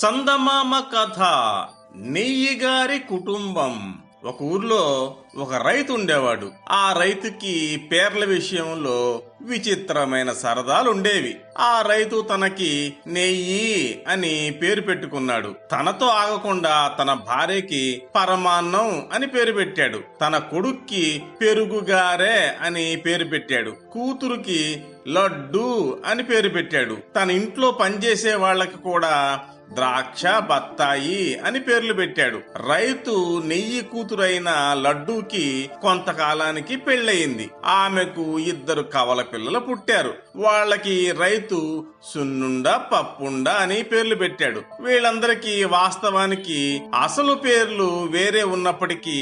చందమామ కథ. నెయ్యిగారి కుటుంబం. ఒక ఊర్లో ఒక రైతు ఉండేవాడు. ఆ రైతుకి పేర్ల విషయంలో విచిత్రమైన సరదాలు ఉండేవి. ఆ రైతు తనకి నెయ్యి అని పేరు పెట్టుకున్నాడు. తనతో ఆగకుండా తన భార్యకి పరమాన్నం అని పేరు పెట్టాడు. తన కొడుక్కి పెరుగుగారే అని పేరు పెట్టాడు. కూతురుకి లడ్డు అని పేరు పెట్టాడు. తన ఇంట్లో పనిచేసే వాళ్ళకి కూడా ద్రాక్ష, బత్తాయి అని పేర్లు పెట్టాడు. రైతు నెయ్యి కూతురైన లడ్డూకి కొంతకాలానికి పెళ్ళయింది. ఆమెకు 2 కవల పిల్లలు పుట్టారు. వాళ్ళకి రైతు సున్నుండ, పప్పుండ అని పేర్లు పెట్టాడు. వీళ్ళందరికీ వాస్తవానికి అసలు పేర్లు వేరే ఉన్నప్పటికీ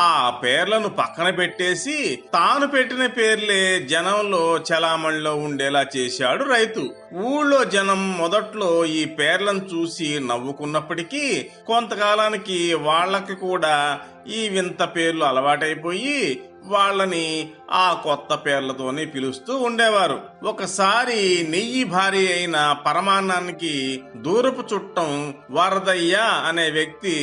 ఆ పేర్లను పక్కన పెట్టేసి తాను పెట్టిన పేర్లే జనంలో చలామణిలో ఉండేలా చేశాడు రైతు. ఊళ్ళో జనం మొదట్లో ఈ పేర్లను చూసి నవ్వుకున్నప్పటికీ కొంతకాలానికి వాళ్ళకి కూడా ఈ వింత పేర్లు అలవాటైపోయి వాళ్ళని ఆ కొత్త పేర్లతోనే పిలుస్తూ ఉండేవారు. ఒకసారి నెయ్యి భార్య అయిన పరమాన్నానికి దూరపు చుట్టం వరదయ్య అనే వ్యక్తి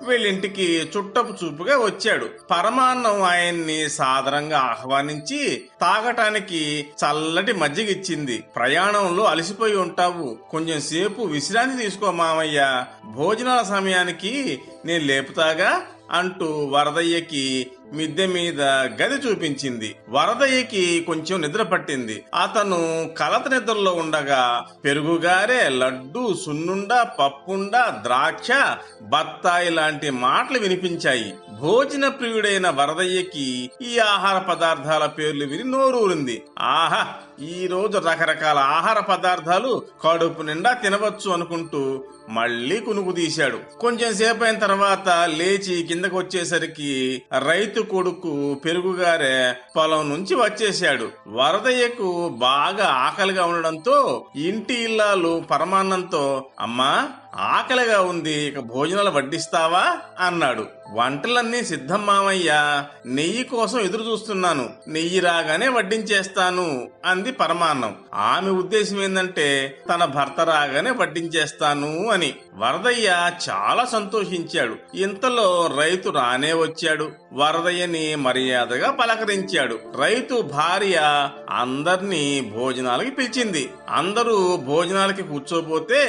వీళ్ళింటికి చుట్టపు చూపుగా వచ్చాడు. పరమాన్నం ఆయన్ని సాదరంగా ఆహ్వానించి తాగటానికి చల్లటి మజ్జిగిచ్చింది. ప్రయాణంలో అలసిపోయి ఉంటావు, కొంచెం సేపు విశ్రాంతి తీసుకో మామయ్య, భోజనాల సమయానికి నేను లేపుతాగా అంటూ వరదయ్యకి మిద్దె మీద గది చూపించింది. వరదయ్యకి కొంచెం నిద్ర పట్టింది. అతను కలత నిద్రలో ఉండగా పెరుగుగారే, లడ్డు, సున్నుండ, పప్పుండ, ద్రాక్ష, బత్తాయి లాంటి మాటలు వినిపించాయి. భోజన ప్రియుడైన వరదయ్యకి ఈ ఆహార పదార్థాల పేర్లు విని నోరూరింది. ఆహా, ఈ రోజు రకరకాల ఆహార పదార్థాలు కడుపు నిండా తినవచ్చు అనుకుంటూ మళ్లీ కునుకు తీశాడు. కొంచెం సేపు అయిన తర్వాత లేచి కిందకు వచ్చేసరికి రైతు కొడుకు పెరుగుగారే పొలం నుంచి వచ్చేశాడు. వరదయ్యకు బాగా ఆకలిగా ఉండడంతో ఇంటి ఇల్లాలు పరమాన్నంతో, అమ్మా ఆకలిగా ఉంది, ఇక భోజనాలు వడ్డిస్తావా అన్నాడు. వంటలన్నీ సిద్ధం మామయ్య, నెయ్యి కోసం ఎదురు చూస్తున్నాను, నెయ్యి రాగానే వడ్డించేస్తాను అంది పరమాన్నం. ఆమె ఉద్దేశం ఏందంటే తన భర్త రాగానే వడ్డించేస్తాను అని. వరదయ్య చాలా సంతోషించాడు. ఇంతలో రైతు రానే వచ్చాడు. వరదయ్యని మర్యాదగా పలకరించాడు. రైతు భార్య అందర్నీ భోజనాలకి పిలిచింది. అందరూ భోజనాలకి కూర్చోబోతే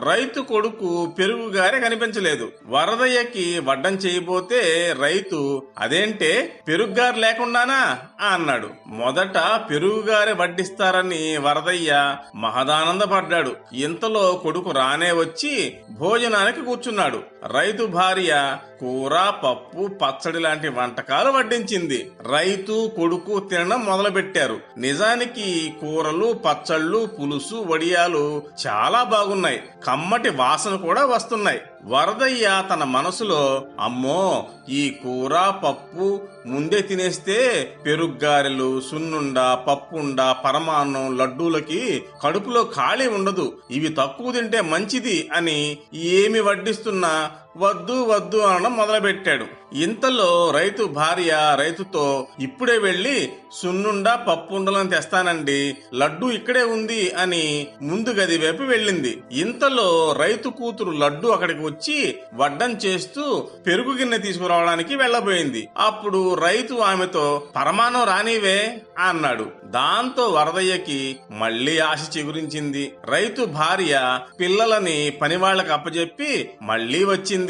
రైతు కొడుకు పెరుగుగారే కనిపించలేదు. వరదయ్యకి వడ్డం చేయబోతే రైతు, అదేంటే పెరుగుగారు లేకుండానా అన్నాడు. మొదట పెరుగుగారే వడ్డిస్తారని వరదయ్య మహదానందపడ్డాడు. ఇంతలో కొడుకు రానే వచ్చి భోజనానికి కూర్చున్నాడు. రైతు భార్య కూర, పప్పు, పచ్చడి లాంటి వంటకాలు వడ్డించింది. రైతు కొడుకు తినడం మొదలు పెట్టారు. నిజానికి కూరలు, పచ్చళ్ళు, పులుసు, వడియాలు చాలా బాగున్నాయి. కమ్మటి వాసన కూడా వస్తున్నాయి. వరదయ్య తన మనసులో, అమ్మో ఈ కూర పప్పు ముందే తినేస్తే పెరుగ్గారెలు, సున్నుండ, పప్పుండ, పరమాన్నం, లడ్డూలకి కడుపులో ఖాళీ ఉండదు, ఇవి తక్కువ తింటే మంచిది అని ఏమి వడ్డిస్తున్నా వద్దు వద్దు అనడం మొదలుపెట్టాడు. ఇంతలో రైతు భార్య రైతుతో, ఇప్పుడే వెళ్లి సున్నుండ, పప్పుండలను తెస్తానండి, లడ్డు ఇక్కడే ఉంది అని ముందు గది వైపు వెళ్ళింది. ఇంతలో రైతు కూతురు లడ్డు అక్కడికి వచ్చి వడ్డం చేస్తూ పెరుగు గిన్నె తీసుకురావడానికి వెళ్లబోయింది. అప్పుడు రైతు ఆమెతో, పరమాన్నం రానివే అన్నాడు. దాంతో వరదయ్యకి మళ్లీ ఆశ చిగురించింది. రైతు భార్య పిల్లలని పనివాళ్లకు అప్పచెప్పి మళ్లీ వచ్చింది.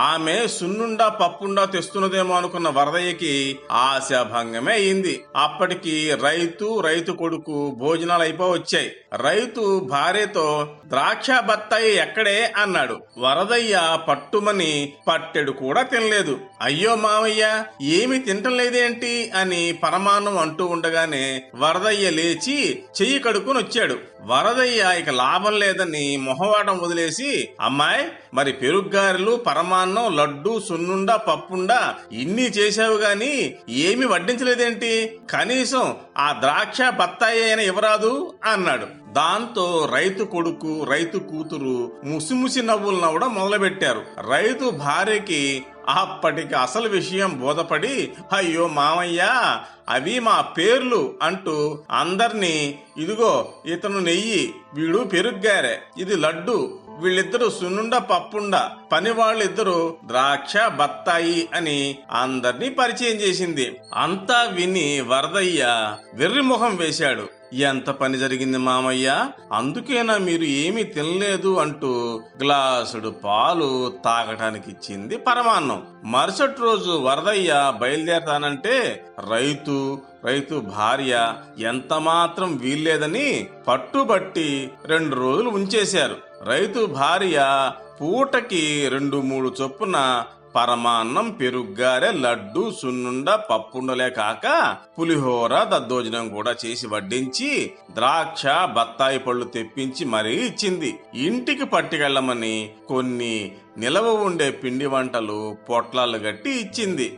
ఆమె సున్నుండా పప్పుండా తెస్తున్నదేమో అనుకున్న వరదయ్యకి ఆశాభంగమే అయింది. అప్పటికి రైతు కొడుకు భోజనాలు అయిపోవచ్చాయి. రైతు భార్యతో, ద్రాక్ష, బత్తాయి ఎక్కడే అన్నాడు. వరదయ్య పట్టుమని పట్టెడు కూడా తినలేదు. అయ్యో మామయ్య, ఏమి తింటం లేదేంటి అని పరమాన్నం అంటూ ఉండగానే వరదయ్య లేచి చెయ్యి కడుక్కుని వచ్చాడు. వరదయ్య ఇక లాభం లేదని మొహవాటం వదిలేసి, అమ్మాయి మరి పెరుగ్గారెలు, పరమాన్నం, లడ్డు, సున్నుండ, పప్పుండ ఇన్ని చేశావు గాని ఏమి వడ్డించలేదేంటి, కనీసం ఆ ద్రాక్ష, బత్తాయి అయినా ఇవ్వరాదు అన్నాడు. దాంతో రైతు కొడుకు రైతు కూతురు ముసిముసి నవ్వులు నవ్వడం మొదలుపెట్టారు. రైతు భార్యకి అప్పటికి అసలు విషయం బోధపడి, అయ్యో మామయ్య అవి మా పేర్లు అంటూ అందర్నీ, ఇదిగో ఇతను నెయ్యి, వీడు పెరుగ్గారె, ఇది లడ్డు, వీళ్ళిద్దరూ సున్నుండ పప్పుండ, పని వాళ్ళిద్దరూ ద్రాక్ష బత్తాయి అని అందర్నీ పరిచయం చేసింది. అంతా విని వరదయ్య వెర్రిముఖం వేశాడు. ఎంత పని జరిగింది మామయ్య, అందుకేనా మీరు ఏమీ తినలేదు అంటూ గ్లాసుడు పాలు తాగటానికి ఇచ్చింది పరమాన్నం. మరుసటి రోజు వరదయ్య బయలుదేరతానంటే రైతు భార్య ఎంత మాత్రం వీల్లేదని పట్టుబట్టి 2 రోజులు ఉంచేశారు. రైతు భార్య పూటకి 2-3 చొప్పున పరమాన్నం, పెరుగ్గారె, లడ్డు, సున్నుండ, పప్పుండలే కాక పులిహోర, దద్దోజనం కూడా చేసి వడ్డించి ద్రాక్ష బత్తాయి పళ్ళు తెప్పించి మరీ ఇచ్చింది. ఇంటికి పట్టుకెళ్లమని కొన్ని నిలవ ఉండే పిండి వంటలు పొట్లాలు గట్టి ఇచ్చింది.